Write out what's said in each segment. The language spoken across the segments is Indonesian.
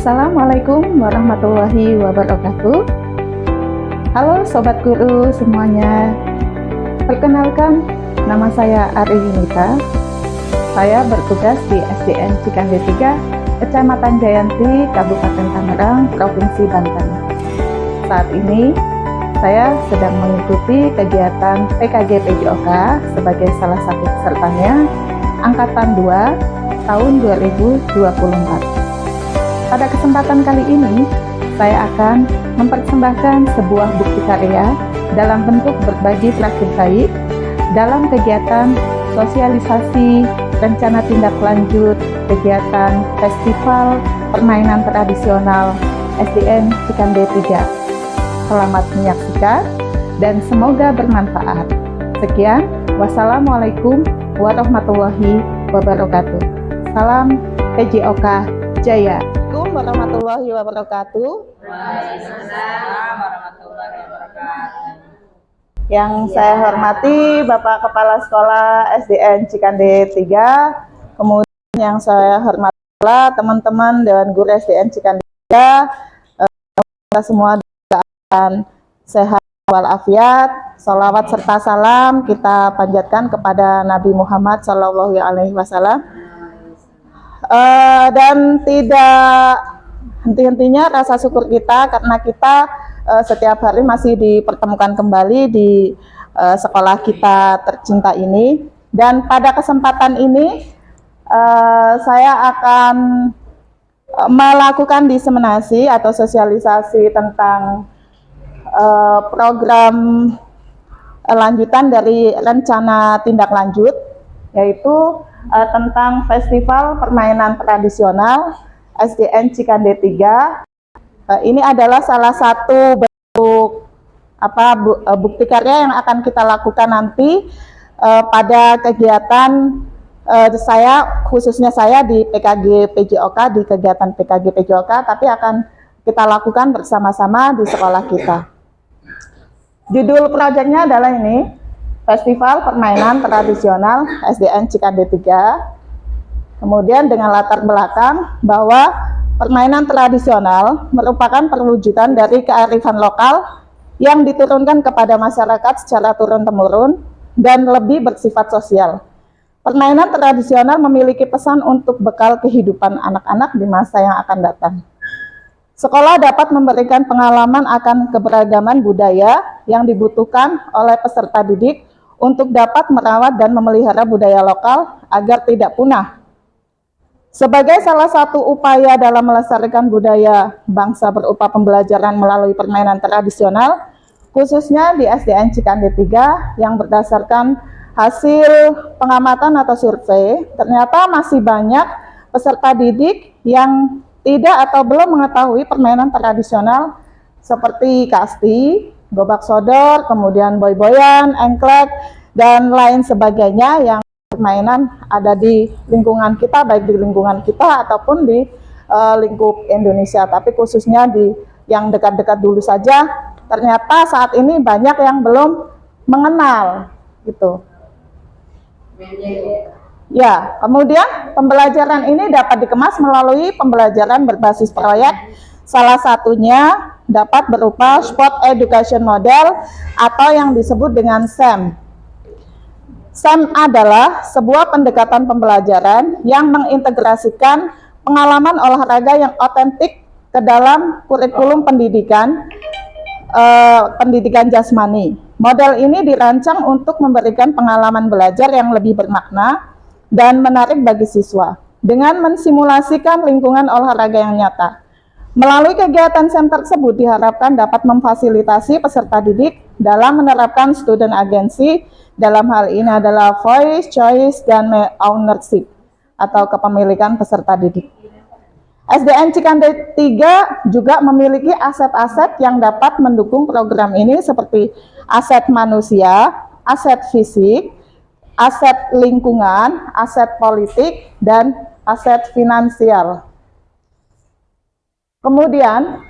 Assalamualaikum warahmatullahi wabarakatuh. Halo Sobat Guru semuanya. Perkenalkan, nama saya Ari Yunita. Saya bertugas di SDN Cikande 3, Kecamatan Jayanti, Kabupaten Tangerang, Provinsi Banten. Saat ini, saya sedang mengikuti kegiatan PKG PJOK sebagai salah satu pesertanya, Angkatan 2, tahun 2024. Pada kesempatan kali ini, saya akan mempersembahkan sebuah bukti karya dalam bentuk berbagi praktik baik dalam kegiatan sosialisasi rencana tindak lanjut kegiatan Festival Permainan Tradisional SDN Cikande 3. Selamat menyaksikan dan semoga bermanfaat. Sekian, wassalamualaikum warahmatullahi wabarakatuh. Salam PJOK Jaya. Assalamualaikum warahmatullahi wabarakatuh. Waalaikumsalam warahmatullahi wabarakatuh. Yang saya hormati Bapak Kepala Sekolah SDN Cikande 3, kemudian yang saya hormati teman-teman Dewan Guru SDN Cikande 3, kita semua dalam sehat walafiat, salawat serta salam kita panjatkan kepada Nabi Muhammad SAW. Dan tidak henti-hentinya rasa syukur kita karena kita setiap hari masih dipertemukan kembali di sekolah kita tercinta ini. Dan pada kesempatan ini saya akan melakukan diseminasi atau sosialisasi tentang program lanjutan dari rencana tindak lanjut, yaitu tentang Festival Permainan Tradisional SDN Cikande 3. Ini adalah salah satu bentuk bukti karya yang akan kita lakukan nanti pada kegiatan khususnya saya di PKG PJOK, di kegiatan PKG PJOK, tapi akan kita lakukan bersama-sama di sekolah kita. Judul proyeknya adalah ini, Festival Permainan Tradisional SDN Cikande 3. Kemudian dengan latar belakang bahwa permainan tradisional merupakan perwujudan dari kearifan lokal yang diturunkan kepada masyarakat secara turun-temurun dan lebih bersifat sosial. Permainan tradisional memiliki pesan untuk bekal kehidupan anak-anak di masa yang akan datang. Sekolah dapat memberikan pengalaman akan keberagaman budaya yang dibutuhkan oleh peserta didik untuk dapat merawat dan memelihara budaya lokal agar tidak punah. Sebagai salah satu upaya dalam melestarikan budaya bangsa berupa pembelajaran melalui permainan tradisional, khususnya di SDN Cikande 3 yang berdasarkan hasil pengamatan atau survei, ternyata masih banyak peserta didik yang tidak atau belum mengetahui permainan tradisional seperti kasti, gobak sodor, kemudian boy-boyan, engklek, dan lain sebagainya yang permainan ada di lingkungan kita, baik di lingkungan kita ataupun di lingkup Indonesia, tapi khususnya di yang dekat-dekat dulu saja, ternyata saat ini banyak yang belum mengenal gitu. Ya, kemudian pembelajaran ini dapat dikemas melalui pembelajaran berbasis proyek, salah satunya dapat berupa Sport Education Model atau yang disebut dengan SEM. SEM adalah sebuah pendekatan pembelajaran yang mengintegrasikan pengalaman olahraga yang otentik ke dalam kurikulum pendidikan jasmani. Model ini dirancang untuk memberikan pengalaman belajar yang lebih bermakna dan menarik bagi siswa dengan mensimulasikan lingkungan olahraga yang nyata. Melalui kegiatan SEM tersebut diharapkan dapat memfasilitasi peserta didik dalam menerapkan student agency, dalam hal ini adalah voice, choice, dan ownership atau kepemilikan peserta didik. SDN Cikande 3 juga memiliki aset-aset yang dapat mendukung program ini seperti aset manusia, aset fisik, aset lingkungan, aset politik, dan aset finansial. Kemudian,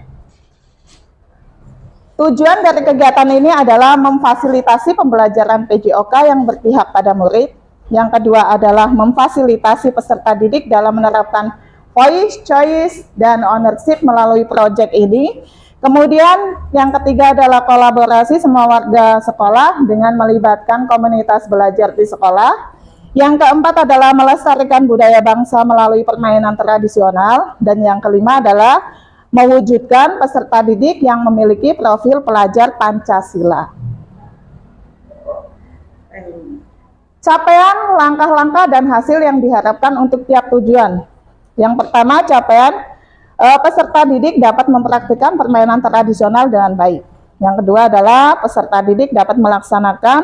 tujuan dari kegiatan ini adalah memfasilitasi pembelajaran PJOK yang berpihak pada murid. Yang kedua adalah memfasilitasi peserta didik dalam menerapkan voice, choice, dan ownership melalui proyek ini. Kemudian yang ketiga adalah kolaborasi semua warga sekolah dengan melibatkan komunitas belajar di sekolah. Yang keempat adalah melestarikan budaya bangsa melalui permainan tradisional. Dan yang kelima adalah mewujudkan peserta didik yang memiliki profil pelajar Pancasila. Capaian, langkah-langkah, dan hasil yang diharapkan untuk tiap tujuan. Yang pertama, capaian peserta didik dapat mempraktikkan permainan tradisional dengan baik. Yang kedua adalah peserta didik dapat melaksanakan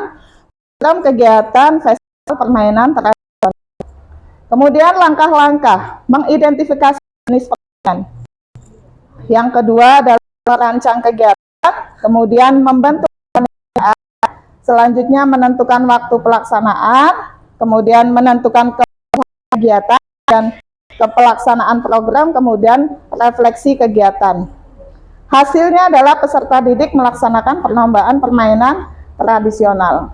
program kegiatan festival permainan tradisional. Kemudian langkah-langkah mengidentifikasi jenis permainan. Yang kedua adalah merancang kegiatan, kemudian membentuk panitia, selanjutnya menentukan waktu pelaksanaan, kemudian menentukan kegiatan dan pelaksanaan program, kemudian refleksi kegiatan. Hasilnya adalah peserta didik melaksanakan perlombaan permainan tradisional.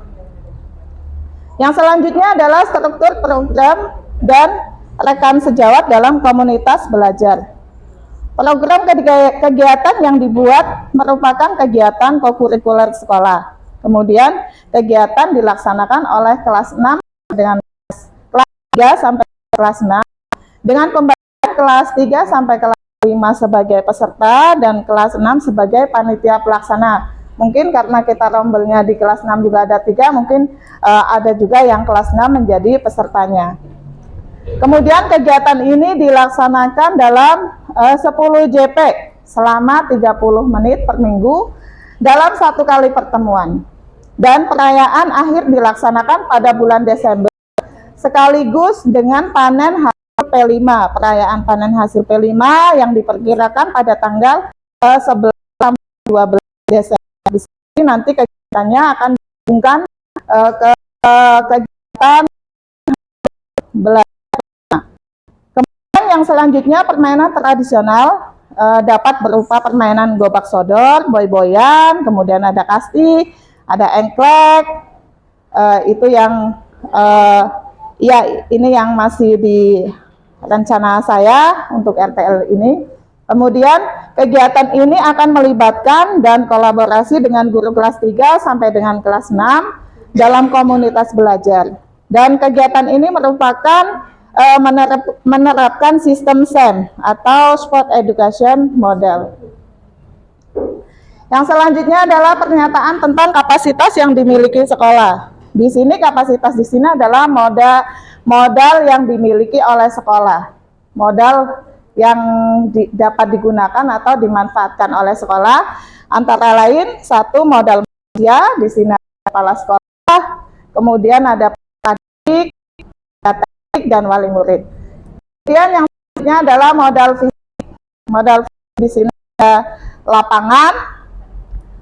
Yang selanjutnya adalah struktur program dan rekan sejawat dalam komunitas belajar. Program kegiatan yang dibuat merupakan kegiatan kokurikuler sekolah. Kemudian kegiatan dilaksanakan oleh kelas 6 dengan kelas 3 sampai kelas 6 dengan pembagian kelas 3 sampai kelas 5 sebagai peserta dan kelas 6 sebagai panitia pelaksana. Mungkin karena kita rombelnya di kelas 6 juga ada 3, mungkin ada juga yang kelas 6 menjadi pesertanya. Kemudian kegiatan ini dilaksanakan dalam 10 JP selama 30 menit per minggu dalam 1 kali pertemuan. Dan perayaan akhir dilaksanakan pada bulan Desember sekaligus dengan panen hasil P5, perayaan panen hasil P5 yang diperkirakan pada tanggal 11 sampai 12 Desember. Di sini nanti kegiatannya akan dihubungkan ke kegiatan belajar. Kemudian yang selanjutnya permainan tradisional dapat berupa permainan gobak sodor, boy-boyan, kemudian ada kasti, ada engklek, itu yang ya ini yang masih di rencana saya untuk RTL ini. Kemudian kegiatan ini akan melibatkan dan kolaborasi dengan guru kelas 3 sampai dengan kelas 6 dalam komunitas belajar. Dan kegiatan ini merupakan menerapkan sistem SEM atau Sport Education Model. Yang selanjutnya adalah pernyataan tentang kapasitas yang dimiliki sekolah. Di sini kapasitas di sini adalah modal yang dimiliki oleh sekolah. Modal yang dapat digunakan atau dimanfaatkan oleh sekolah antara lain satu modal manusia, di sini ada kepala sekolah, kemudian ada pendidik, dan wali murid. Kemudian yang selanjutnya adalah modal fisik. Modal fisik di sini ada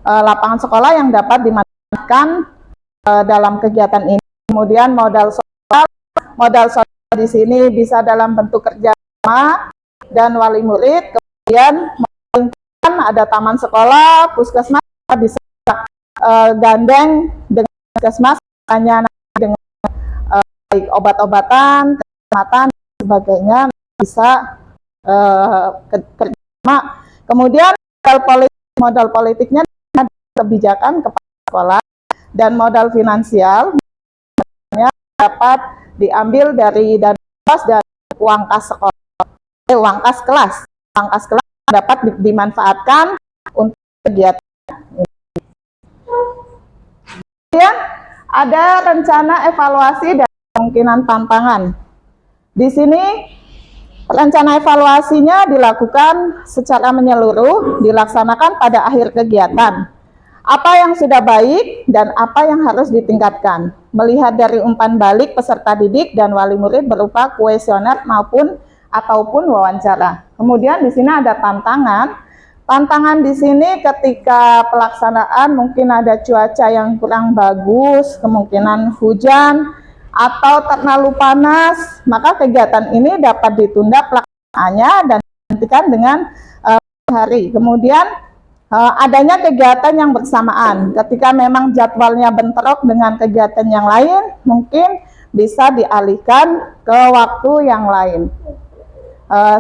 lapangan sekolah yang dapat dimanfaatkan dalam kegiatan ini. Kemudian modal sosial di sini bisa dalam bentuk kerja sama dan wali murid. Kemudian ada taman sekolah, puskesmas bisa gandeng dengan puskesmas hanya dengan obat-obatan, kesehatan, dan sebagainya bisa kerjasama. Kemudian modal politiknya kebijakan kepala sekolah dan modal finansial dapat diambil dari dana kelas dan uang kas sekolah, uang kas kelas. Uang kas kelas dapat dimanfaatkan untuk kegiatan ini. Kemudian ada rencana evaluasi dan kemungkinan tantangan. Di sini rencana evaluasinya dilakukan secara menyeluruh, dilaksanakan pada akhir kegiatan. Apa yang sudah baik dan apa yang harus ditingkatkan. Melihat dari umpan balik peserta didik dan wali murid berupa kuesioner ataupun wawancara. Kemudian di sini ada tantangan. Tantangan di sini ketika pelaksanaan mungkin ada cuaca yang kurang bagus, kemungkinan hujan atau terlalu panas, maka kegiatan ini dapat ditunda pelaksanaannya dan dihentikan dengan hari. Kemudian adanya kegiatan yang bersamaan. Ketika memang jadwalnya bentrok dengan kegiatan yang lain, mungkin bisa dialihkan ke waktu yang lain.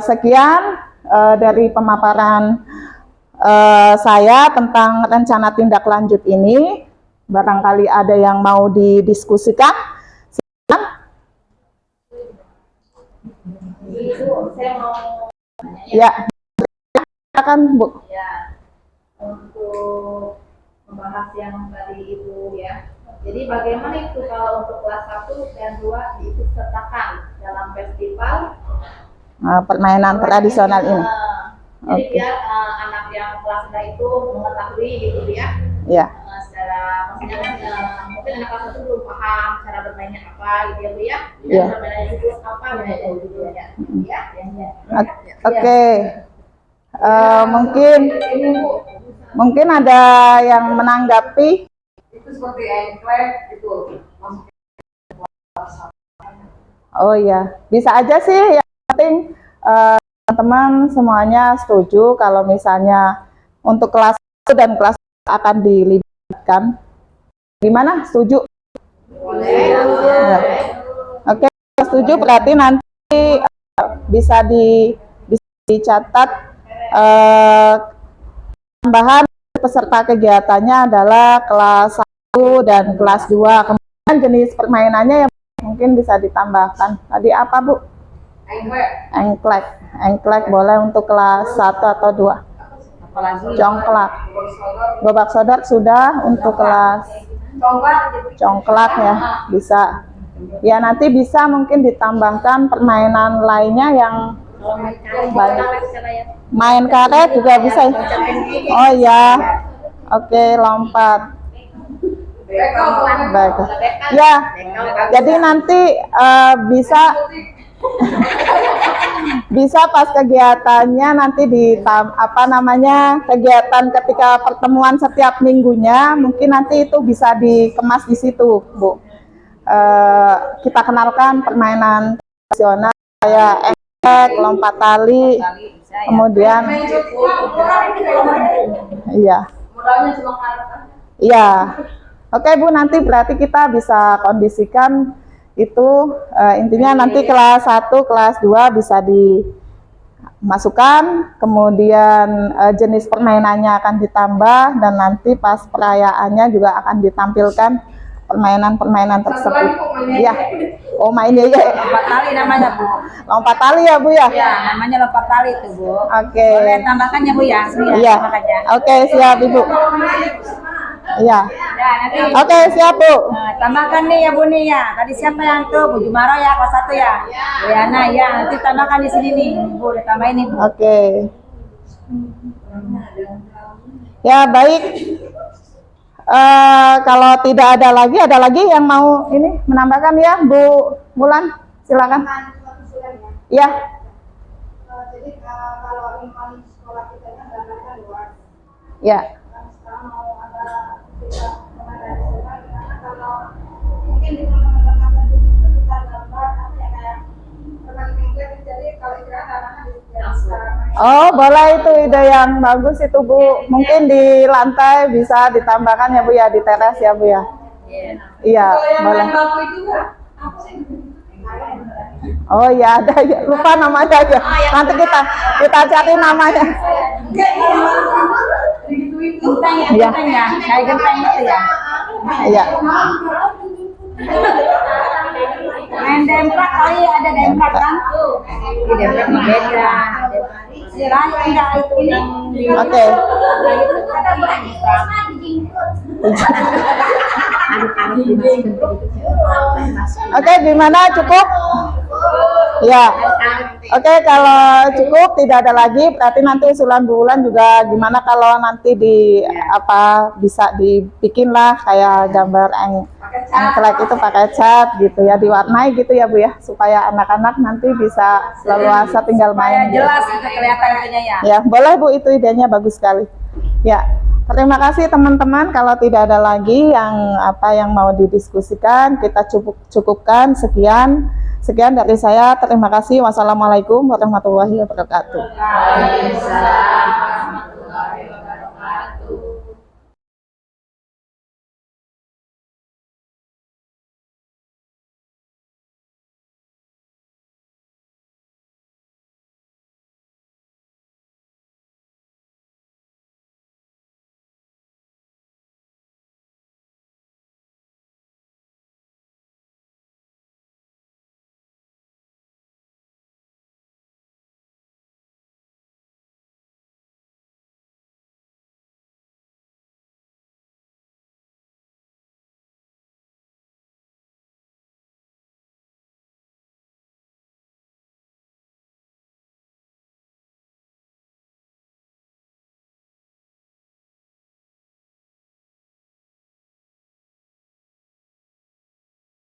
Sekian dari pemaparan saya tentang rencana tindak lanjut ini. Barangkali ada yang mau didiskusikan. Ibu, saya mau Ya, silakan Bu. ya untuk membahas yang tadi Ibu ya. Jadi bagaimana itu kalau untuk kelas 1 dan 2 diikut sertakan dalam festival Permainan tradisional ini. Jadi Oke. biar anak yang kelas 2 itu mengetahui gitu ya. Ya, Secara maksudnya kan mungkin anak kelas 1 belum paham cara bermainnya apa gitu ya Bu ya. Iya. Cara bermainnya itu apa gitu ya. Ya. oke. Mungkin ada yang menanggapi. Itu seperti engklek itu. Oh iya, bisa aja sih. Yang penting teman-teman semuanya setuju kalau misalnya untuk kelas 1 dan kelas 2 akan dilibatkan. Gimana? Setuju? Boleh. Ya. Oke, setuju berarti nanti bisa dicatat tambahan peserta kegiatannya adalah kelas 1 dan kelas 2. Kemudian jenis permainannya yang mungkin bisa ditambahkan. Tadi apa Bu? Engklek. Engklek boleh untuk kelas 1 atau 2. Apalagi Jongklak. Gobak sodor sudah untuk kelas congklak ya, bisa. Ya nanti bisa mungkin ditambahkan permainan lainnya yang banyak. Main karet juga bisa. Oh ya, oke, lompat. Baik. Ya, jadi nanti bisa pas kegiatannya nanti kegiatan ketika pertemuan setiap minggunya mungkin nanti itu bisa dikemas di situ Bu. Kita kenalkan permainan tradisional kayak engklek, lompat tali, kemudian iya. Oke Bu, nanti berarti kita bisa kondisikan itu intinya nanti kelas 1, kelas 2 bisa dimasukkan, kemudian jenis permainannya akan ditambah dan nanti pas perayaannya juga akan ditampilkan permainan-permainan tersebut. Ya. Oh, mainnya ya. lompat tali namanya Bu. Lompat tali ya Bu ya? Ya, namanya lompat tali itu Bu. Oke. Boleh tambahkannya Bu ya? Iya. Tambahkannya. Oke, siap Ibu. Iya. Ya, nanti Oke, siap Bu. tambahkan nih ya Bu nih ya. Tadi siapa yang tuh? Bu Jumaro ya, kelas 1 ya? Bu Yana ya, nanti tambahkan di sini nih. Bu, udah tambahin nih Bu. Oke. Ya, baik. Kalau tidak ada lagi yang mau ini menambahkan ya, Bu Mulan, silakan. Ya. Jadi kalau lingkungan sekolah kita kan luas. Ya. Sekarang mau ada kita mengenai sekolah, gimana kalau mungkin di teman-teman tertentu itu kita gambar apa ya kayak berbagai minggu. Jadi kalau istirahat anak-anak bisa sekarang. Oh, boleh, itu ide yang bagus itu Bu. Mungkin di lantai bisa ditambahkan ya Bu ya, di teras ya Bu ya. Iya, boleh. Oh iya, ada ya. Lupa namanya aja. Nanti kita cari namanya. Genteng ya, Iya. genteng ya. Kayak genteng itu ya. Iya. Main demplak kali ada demplak kan? Di demplak mah beda. Lain enggak itu yang Oke. Oke, gimana? Cukup? Ya. Oke, kalau cukup tidak ada lagi, berarti nanti usulan bulan juga gimana kalau nanti bisa dibikin lah kayak gambar engklek itu pakai cat gitu ya, diwarnai gitu ya Bu ya, supaya anak-anak nanti bisa leluasa tinggal supaya main. jelas gitu kelihatan itunya ya. Ya, boleh Bu, itu idenya bagus sekali. Ya, terima kasih teman-teman. Kalau tidak ada lagi yang mau didiskusikan, kita cukupkan. Sekian dari saya. Terima kasih. Wassalamualaikum warahmatullahi wabarakatuh. Waalaikumsalam.